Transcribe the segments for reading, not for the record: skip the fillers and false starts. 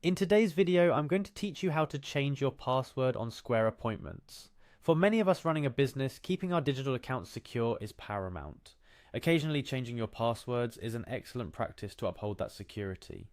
In today's video, I'm going to teach you how to change your password on Square Appointments. For many of us running a business, keeping our digital accounts secure is paramount. Occasionally changing your passwords is an excellent practice to uphold that security.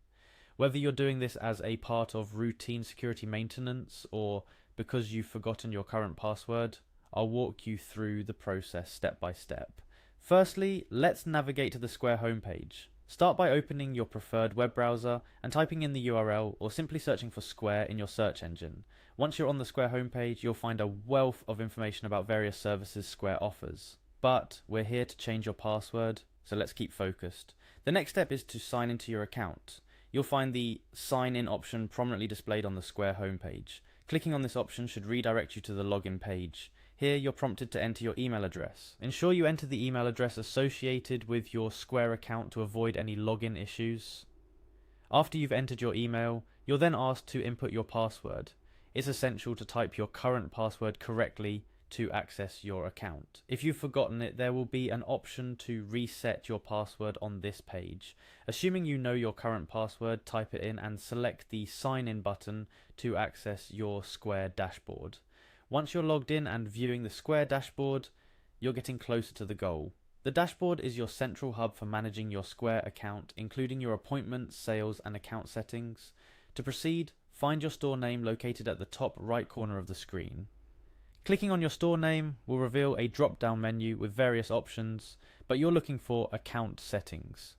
Whether you're doing this as a part of routine security maintenance or because you've forgotten your current password, I'll walk you through the process step by step. Firstly, let's navigate to the Square homepage. Start by opening your preferred web browser and typing in the URL or simply searching for Square in your search engine. Once you're on the Square homepage, you'll find a wealth of information about various services Square offers. But we're here to change your password, so let's keep focused. The next step is to sign into your account. You'll find the Sign In option prominently displayed on the Square homepage. Clicking on this option should redirect you to the login page. Here you're prompted to enter your email address. Ensure you enter the email address associated with your Square account to avoid any login issues. After you've entered your email, you're then asked to input your password. It's essential to type your current password correctly to access your account. If you've forgotten it, there will be an option to reset your password on this page. Assuming you know your current password, type it in and select the Sign In button to access your Square dashboard. Once you're logged in and viewing the Square dashboard, you're getting closer to the goal. The dashboard is your central hub for managing your Square account, including your appointments, sales, and account settings. To proceed, find your store name located at the top right corner of the screen. Clicking on your store name will reveal a drop-down menu with various options, but you're looking for Account Settings.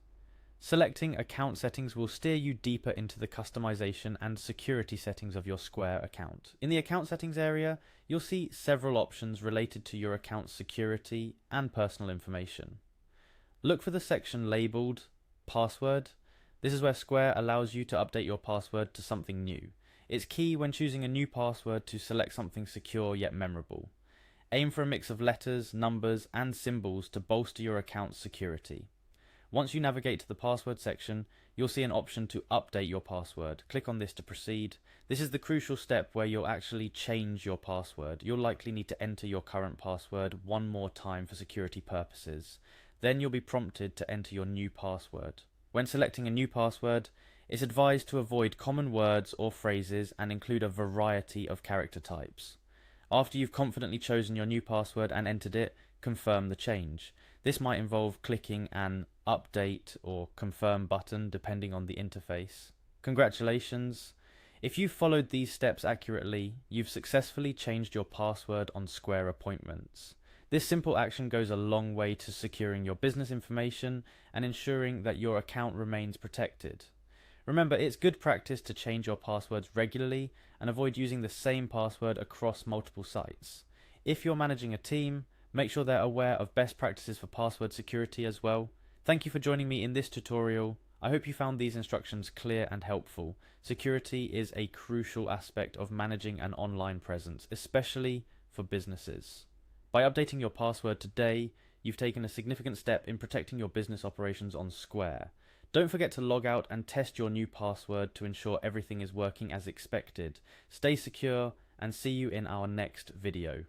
Selecting Account Settings will steer you deeper into the customization and security settings of your Square account. In the Account Settings area, you'll see several options related to your account's security and personal information. Look for the section labeled Password. This is where Square allows you to update your password to something new. It's key when choosing a new password to select something secure yet memorable. Aim for a mix of letters, numbers, and symbols to bolster your account's security. Once you navigate to the password section, you'll see an option to update your password. Click on this to proceed. This is the crucial step where you'll actually change your password. You'll likely need to enter your current password one more time for security purposes. Then you'll be prompted to enter your new password. When selecting a new password, it's advised to avoid common words or phrases and include a variety of character types. After you've confidently chosen your new password and entered it, confirm the change. This might involve clicking an update or confirm button depending on the interface. Congratulations! If you've followed these steps accurately, you've successfully changed your password on Square Appointments. This simple action goes a long way to securing your business information and ensuring that your account remains protected. Remember, it's good practice to change your passwords regularly and avoid using the same password across multiple sites. If you're managing a team, make sure they're aware of best practices for password security as well. Thank you for joining me in this tutorial. I hope you found these instructions clear and helpful. Security is a crucial aspect of managing an online presence, especially for businesses. By updating your password today, you've taken a significant step in protecting your business operations on Square. Don't forget to log out and test your new password to ensure everything is working as expected. Stay secure and see you in our next video.